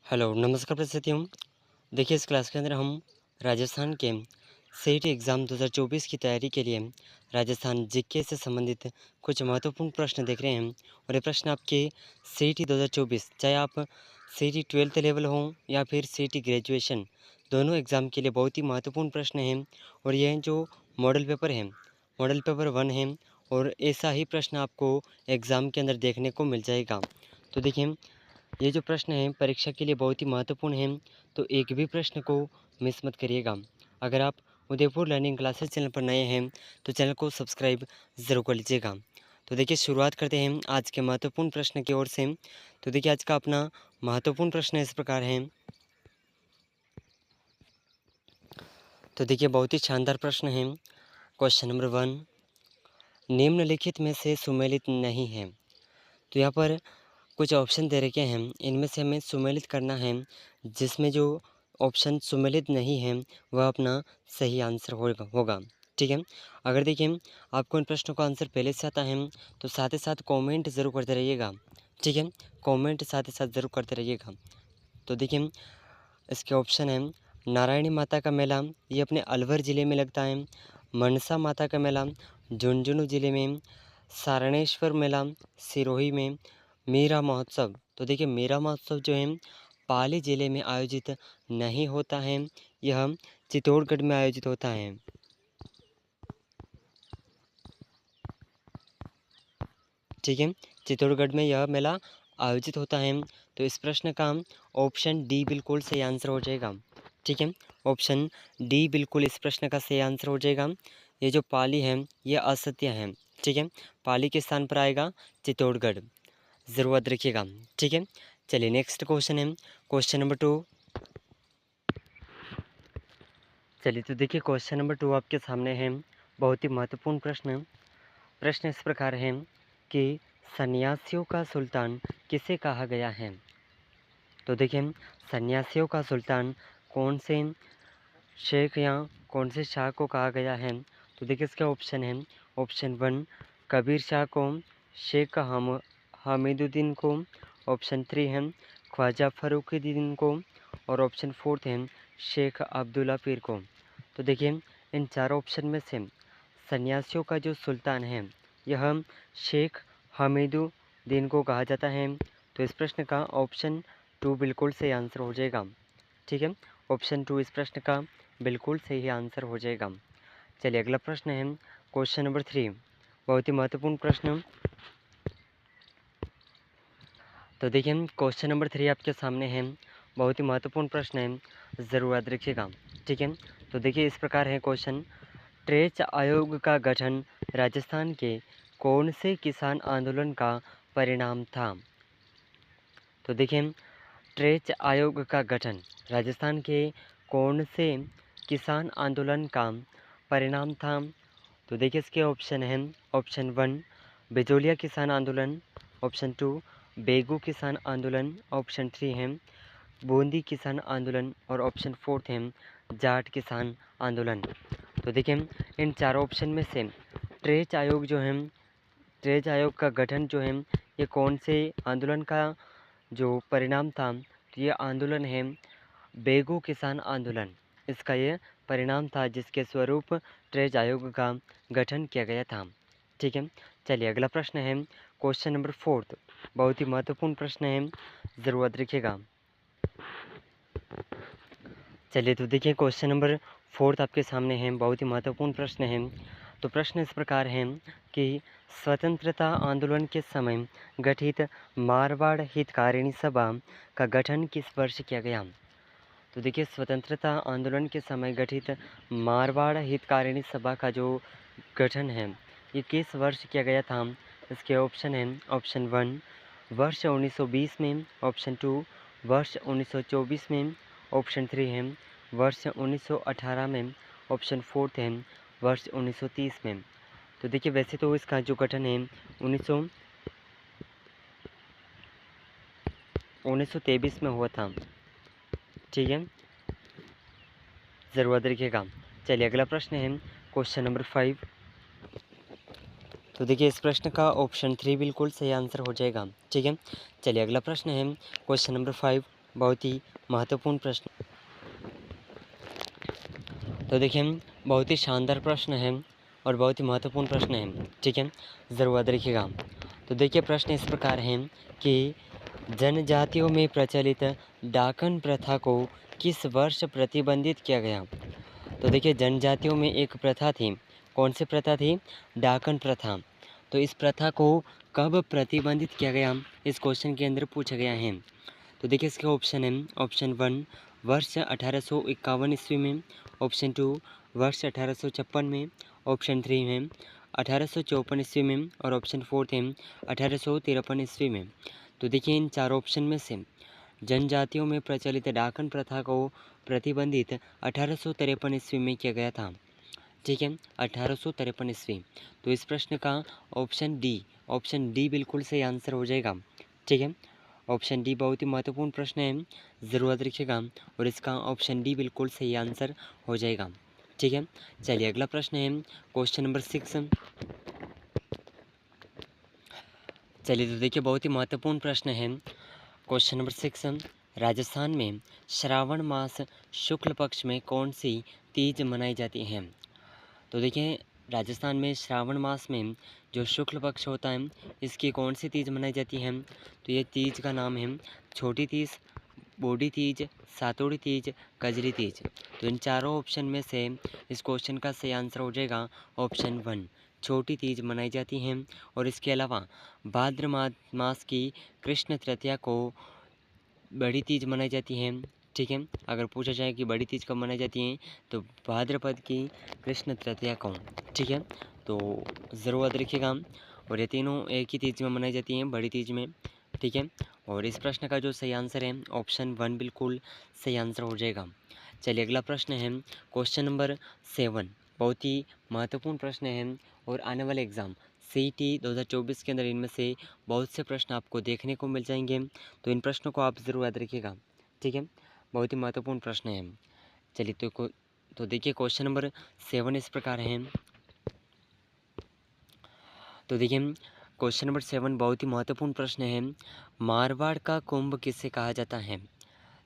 Hello, नमस्कार प्रस्तुतियों। देखिए इस क्लास के अंदर हम राजस्थान के सीईटी एग्ज़ाम 2024 की तैयारी के लिए राजस्थान जीके से संबंधित कुछ महत्वपूर्ण प्रश्न देख रहे हैं। और ये प्रश्न आपके सीईटी 2024 चाहे आप सीईटी 12th लेवल हो या फिर सीईटी ग्रेजुएशन, दोनों एग्ज़ाम के लिए बहुत ही महत्वपूर्ण प्रश्न हैं। और ये जो मॉडल पेपर है, मॉडल पेपर 1 है और ऐसा ही प्रश्न आपको एग्ज़ाम के अंदर देखने को मिल जाएगा। तो देखिए ये जो प्रश्न है परीक्षा के लिए बहुत ही महत्वपूर्ण है, तो एक भी प्रश्न को मिस मत करिएगा। अगर आप उदयपुर लर्निंग क्लासेस चैनल पर नए हैं तो चैनल को सब्सक्राइब ज़रूर कर लीजिएगा। तो देखिए शुरुआत करते हैं आज के महत्वपूर्ण प्रश्न की ओर से। तो देखिए आज का अपना महत्वपूर्ण प्रश्न इस प्रकार है। तो देखिए बहुत ही शानदार प्रश्न है। क्वेश्चन नंबर 1, निम्नलिखित में से सुमेलित नहीं है। तो यहाँ पर कुछ ऑप्शन दे रखे हैं, इनमें से हमें सुमेलित करना है। जिसमें जो ऑप्शन सुमेलित नहीं है वह अपना सही आंसर होगा। ठीक है। अगर देखिए आपको इन प्रश्नों का आंसर पहले से आता है तो साथ ही साथ कमेंट ज़रूर करते रहिएगा। ठीक है, कमेंट साथ ही साथ ज़रूर करते रहिएगा। तो देखिए इसके ऑप्शन है, नारायणी माता का मेला ये अपने अलवर ज़िले में लगता है। मनसा माता का मेला झुंझुनू ज़िले में। सारणेश्वर मेला सिरोही में। मेरा महोत्सव, तो देखिए मेरा महोत्सव जो है पाली ज़िले में आयोजित नहीं होता है, यह चित्तौड़गढ़ में आयोजित होता है। ठीक है, चित्तौड़गढ़ में यह मेला आयोजित होता है। तो इस प्रश्न का ऑप्शन डी बिल्कुल सही आंसर हो जाएगा। ठीक है, ऑप्शन डी बिल्कुल इस प्रश्न का सही आंसर हो जाएगा। ये जो पाली है ये असत्य है। ठीक है, पाली के स्थान पर आएगा चित्तौड़गढ़, ज़रूर याद रखिएगा। ठीक है, चलिए नेक्स्ट क्वेश्चन है, क्वेश्चन नंबर 2। चलिए तो देखिए क्वेश्चन नंबर 2 आपके सामने है। बहुत ही महत्वपूर्ण प्रश्न। प्रश्न इस प्रकार है कि सन्यासियों का सुल्तान किसे कहा गया है। तो देखिए सन्यासियों का सुल्तान कौन से शेख या कौन से शाह को कहा गया है। तो देखिए इसका ऑप्शन है, ऑप्शन 1 कबीर शाह को, शेख हामिदुद्दीन को, ऑप्शन 3 है ख्वाजा फरुखुद्दीन को और ऑप्शन 4 है शेख अब्दुल्ला पीर को। तो देखिए इन चारों ऑप्शन में से सन्यासियों का जो सुल्तान है यह शेख हामिदुद्दीन को कहा जाता है। तो इस प्रश्न का ऑप्शन 2 बिल्कुल सही आंसर हो जाएगा। ठीक है, ऑप्शन 2 इस प्रश्न का बिल्कुल सही आंसर हो जाएगा। चलिए अगला प्रश्न है क्वेश्चन नंबर 3, बहुत ही महत्वपूर्ण प्रश्न। तो देखिए क्वेश्चन नंबर 3 आपके सामने है, बहुत ही महत्वपूर्ण प्रश्न है, ज़रूर याद रखिएगा। ठीक है, तो देखिए इस प्रकार है क्वेश्चन, ट्रेच आयोग का गठन राजस्थान के कौन से किसान आंदोलन का परिणाम था। तो देखिए ट्रेच आयोग का गठन राजस्थान के कौन से किसान आंदोलन का परिणाम था। तो देखिए इसके ऑप्शन हैं, ऑप्शन 1 बिजोलिया किसान आंदोलन, ऑप्शन 2 बेगू किसान आंदोलन, ऑप्शन 3 है बूंदी किसान आंदोलन और ऑप्शन 4 है जाट किसान आंदोलन। तो देखिए इन चारों ऑप्शन में से ट्रेच आयोग जो है, ट्रेच आयोग का गठन जो है ये कौन से आंदोलन का जो परिणाम था। तो ये आंदोलन है बेगू किसान आंदोलन, इसका ये परिणाम था जिसके स्वरूप ट्रेच आयोग का गठन किया गया था। ठीक है, चलिए अगला प्रश्न है क्वेश्चन नंबर 4, बहुत ही महत्वपूर्ण प्रश्न है, ज़रूर याद रखिएगा। चलिए तो देखिए क्वेश्चन नंबर 4 आपके सामने है, बहुत ही महत्वपूर्ण प्रश्न है। तो प्रश्न इस प्रकार है कि स्वतंत्रता आंदोलन के समय गठित मारवाड़ हितकारिणी सभा का गठन किस वर्ष किया गया। तो देखिए स्वतंत्रता आंदोलन के समय गठित मारवाड़ हितकारिणी सभा का जो गठन है ये किस वर्ष किया गया था। इसके ऑप्शन हैं, ऑप्शन 1 वर्ष 1920 में, ऑप्शन 2 वर्ष 1924 में, ऑप्शन 3 है वर्ष 1918 में, ऑप्शन 4 है वर्ष 1930 में। तो देखिए वैसे तो इसका जो गठन है 1923 में हुआ था। ठीक है, ज़रूर याद रखिएगा। चलिए अगला प्रश्न है क्वेश्चन नंबर 5। तो देखिए इस प्रश्न का ऑप्शन 3 बिल्कुल सही आंसर हो जाएगा। ठीक है, चलिए अगला प्रश्न है क्वेश्चन नंबर 5। बहुत ही महत्वपूर्ण प्रश्न। तो देखिए बहुत ही शानदार प्रश्न है और बहुत ही महत्वपूर्ण प्रश्न है, ठीक है, ज़रूर याद रखिएगा। तो देखिए प्रश्न इस प्रकार है कि जनजातियों में प्रचलित डाकन प्रथा को किस वर्ष प्रतिबंधित किया गया? तो देखिए जनजातियों में एक प्रथा थी, कौन सी प्रथा थी? डाकन प्रथा। तो इस प्रथा को कब प्रतिबंधित किया गया, इस क्वेश्चन के अंदर पूछा गया है। तो देखिए इसके ऑप्शन है, ऑप्शन 1 वर्ष 1851 ईस्वी में, ऑप्शन 2 वर्ष 1856 में, ऑप्शन 3 है 1854 ईस्वी में और ऑप्शन 4 है 1853 ईस्वी में। तो देखिए इन चार ऑप्शन में से जनजातियों में प्रचलित डाकन प्रथा को प्रतिबंधित 1853 ईस्वी में किया गया था, ठीक है, 1853 ईस्वी। तो इस प्रश्न का ऑप्शन डी बिल्कुल सही आंसर हो जाएगा, ठीक है। ऑप्शन डी बहुत ही महत्वपूर्ण प्रश्न है, ज़रूर याद रखिएगा और इसका ऑप्शन डी बिल्कुल सही आंसर हो जाएगा, ठीक है। चलिए अगला प्रश्न है क्वेश्चन नंबर 6। चलिए तो देखिए बहुत ही महत्वपूर्ण प्रश्न है क्वेश्चन नंबर 6। राजस्थान में श्रावण मास शुक्ल पक्ष में कौन सी तीज मनाई जाती है? तो देखिए राजस्थान में श्रावण मास में जो शुक्ल पक्ष होता है इसकी कौन सी तीज मनाई जाती है? तो ये तीज का नाम है छोटी तीज, बूढ़ी तीज, सातोड़ी तीज, कजरी तीज। तो इन चारों ऑप्शन में से इस क्वेश्चन का सही आंसर हो जाएगा ऑप्शन 1, छोटी तीज मनाई जाती हैं। और इसके अलावा भाद्र मास की कृष्ण तृतीया को बड़ी तीज मनाई जाती है, ठीक है। अगर पूछा जाए कि बड़ी तीज कब मनाई जाती है तो भाद्रपद की कृष्ण तृतीया को, ठीक है। तो ज़रूर याद रखिएगा और ये तीनों एक ही तीज में मनाई जाती हैं, बड़ी तीज में, ठीक है। और इस प्रश्न का जो सही आंसर है ऑप्शन 1 बिल्कुल सही आंसर हो जाएगा। चलिए अगला प्रश्न है क्वेश्चन नंबर 7। बहुत ही महत्वपूर्ण प्रश्न है और आने वाले एग्ज़ाम CET 2024 के अंदर इनमें से बहुत से प्रश्न आपको देखने को मिल जाएंगे। तो इन प्रश्नों को आप ज़रूर याद रखिएगा, ठीक है, बहुत ही महत्वपूर्ण प्रश्न है। चलिए तो देखिए क्वेश्चन नंबर 7 इस प्रकार है। तो देखिए क्वेश्चन नंबर 7 बहुत ही महत्वपूर्ण प्रश्न है, मारवाड़ का कुंभ किसे कहा जाता है?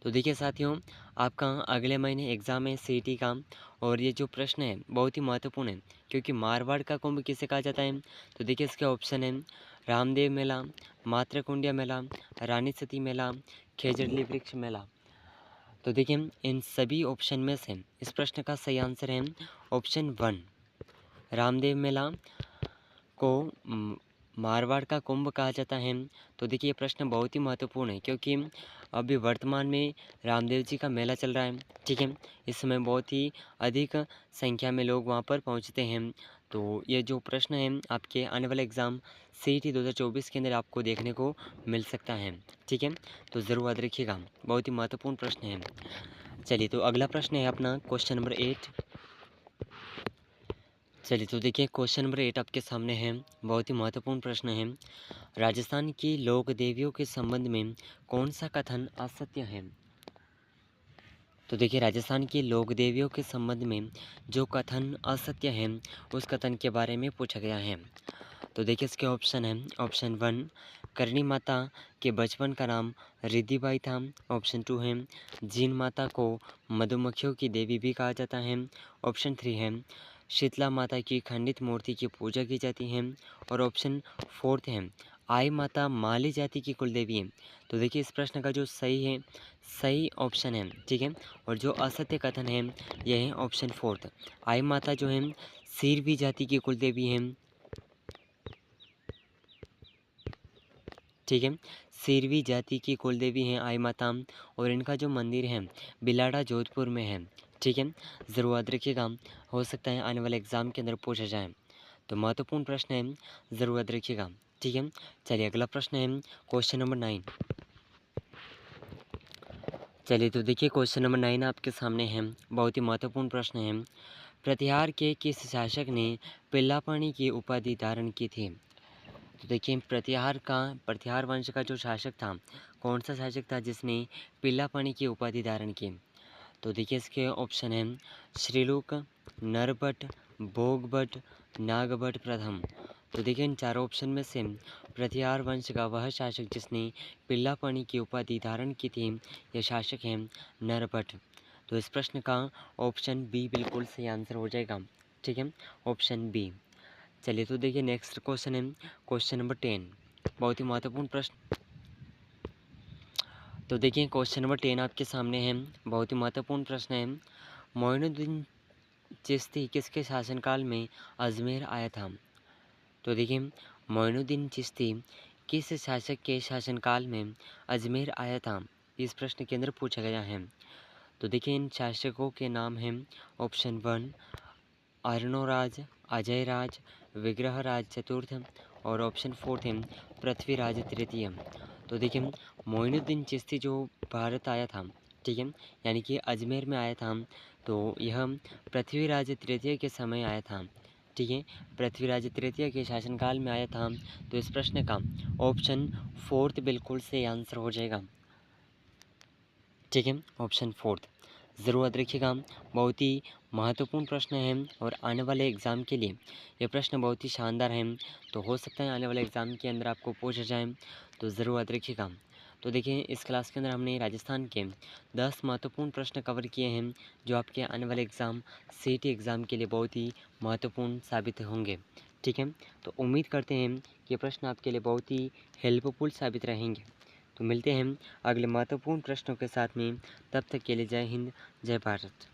तो देखिए साथियों आपका अगले महीने एग्ज़ाम है CET का और ये जो प्रश्न है बहुत ही महत्वपूर्ण है क्योंकि मारवाड़ का कुंभ किसे कहा जाता है? तो देखिए इसके ऑप्शन है रामदेव मेला, मातृकुंडिया मेला, रानी सती मेला, खेजड़ली वृक्ष मेला। तो देखिए इन सभी ऑप्शन में से इस प्रश्न का सही आंसर है ऑप्शन 1, रामदेव मेला को मारवाड़ का कुंभ कहा जाता है। तो देखिए ये प्रश्न बहुत ही महत्वपूर्ण है क्योंकि अभी वर्तमान में रामदेव जी का मेला चल रहा है, ठीक है। इस समय बहुत ही अधिक संख्या में लोग वहाँ पर पहुँचते हैं। तो ये जो प्रश्न है आपके आने वाले एग्ज़ाम CET 2024 के अंदर आपको देखने को मिल सकता है, ठीक है। तो ज़रूर याद रखिएगा, बहुत ही महत्वपूर्ण प्रश्न है। चलिए तो अगला प्रश्न है अपना क्वेश्चन नंबर 8। चलिए तो देखिए क्वेश्चन नंबर 8 आपके सामने है, बहुत ही महत्वपूर्ण प्रश्न है, राजस्थान की लोक देवियों के संबंध में कौन सा कथन असत्य है? तो देखिए राजस्थान की लोक देवियों के संबंध में जो कथन असत्य है उस कथन के बारे में पूछा गया है। तो देखिए इसके ऑप्शन है, ऑप्शन 1 करणी माता के बचपन का नाम रिद्धिबाई था, ऑप्शन 2 है जीन माता को मधुमक्खियों की देवी भी कहा जाता है, ऑप्शन 3 है शीतला माता की खंडित मूर्ति की पूजा की जाती है और ऑप्शन 4 है आई माता माली जाति की कुल देवी है। तो देखिए इस प्रश्न का जो सही ऑप्शन है, ठीक है, और जो असत्य कथन है यह है ऑप्शन 4 आई माता जो है सीरवी जाति की कुल देवी है, ठीक है, सीरवी जाति की कुल देवी हैं आई माता और इनका जो मंदिर है बिलाड़ा जोधपुर में है, ठीक है। ज़रूर याद रखिएगा, हो सकता है आने वाले एग्ज़ाम के अंदर पूछा जाए। तो महत्वपूर्ण प्रश्न है, ज़रूर याद रखिएगा, ठीक है। चलिए अगला प्रश्न है क्वेश्चन नंबर 9। चलिए तो देखिए क्वेश्चन नंबर 9 आपके सामने है, बहुत ही महत्वपूर्ण प्रश्न है, प्रतिहार के किस शासक ने पिल्लापानी की उपाधि धारण की थी? तो देखिए प्रतिहार वंश का जो शासक था, कौन सा शासक था जिसने पिल्लापानी की उपाधि धारण की? तो देखिए इसके ऑप्शन हैं श्रीलुक, नरभट्ट, भोगभट्ट, नागभट्ट प्रथम। तो देखिए इन चारों ऑप्शन में से प्रतिहार वंश का वह शासक जिसने पिल्लापणी की उपाधि धारण की थी, यह शासक है नरभट्ट। तो इस प्रश्न का ऑप्शन बी बिल्कुल सही आंसर हो जाएगा। ठीक है, ऑप्शन बी। चलिए तो देखिए नेक्स्ट क्वेश्चन है क्वेश्चन नंबर 10, बहुत ही महत्वपूर्ण प्रश्न। तो देखिए क्वेश्चन नंबर 10 आपके सामने है, बहुत ही महत्वपूर्ण प्रश्न है। मोइनुद्दीन चिश्ती किसके शासनकाल में अजमेर आया था? तो देखिए मोइनुद्दीन चिश्ती किस शासक के शासनकाल में अजमेर आया था, इस प्रश्न के अंदर पूछा गया है। तो देखिए इन शासकों के नाम हैं ऑप्शन 1 अर्णोराज, अजयराज, विग्रहराज चतुर्थ और ऑप्शन 4 है पृथ्वीराज तृतीय। तो देखिए मोइनुद्दीन चिश्ती जो भारत आया था, ठीक है, यानी कि अजमेर में आया था, तो यह पृथ्वीराज तृतीय के समय आया था। ठीक है, पृथ्वीराज तृतीय के शासनकाल में आया था। तो इस प्रश्न का ऑप्शन 4 बिल्कुल से आंसर हो जाएगा। ठीक है, ऑप्शन 4 ज़रूर याद रखिएगा, बहुत ही महत्वपूर्ण प्रश्न है और आने वाले एग्ज़ाम के लिए ये प्रश्न बहुत ही शानदार है। तो हो सकता है आने वाले एग्ज़ाम के अंदर आपको पूछा जाए, तो ज़रूर याद रखिएगा। तो देखिए इस क्लास के अंदर हमने राजस्थान के 10 महत्वपूर्ण प्रश्न कवर किए हैं, जो आपके आने वाले एग्ज़ाम सीईटी एग्ज़ाम के लिए बहुत ही महत्वपूर्ण साबित होंगे। ठीक है, तो उम्मीद करते हैं कि ये प्रश्न आपके लिए बहुत ही हेल्पफुल साबित रहेंगे। तो मिलते हैं अगले महत्वपूर्ण प्रश्नों के साथ में, तब तक के लिए जय हिंद, जय भारत।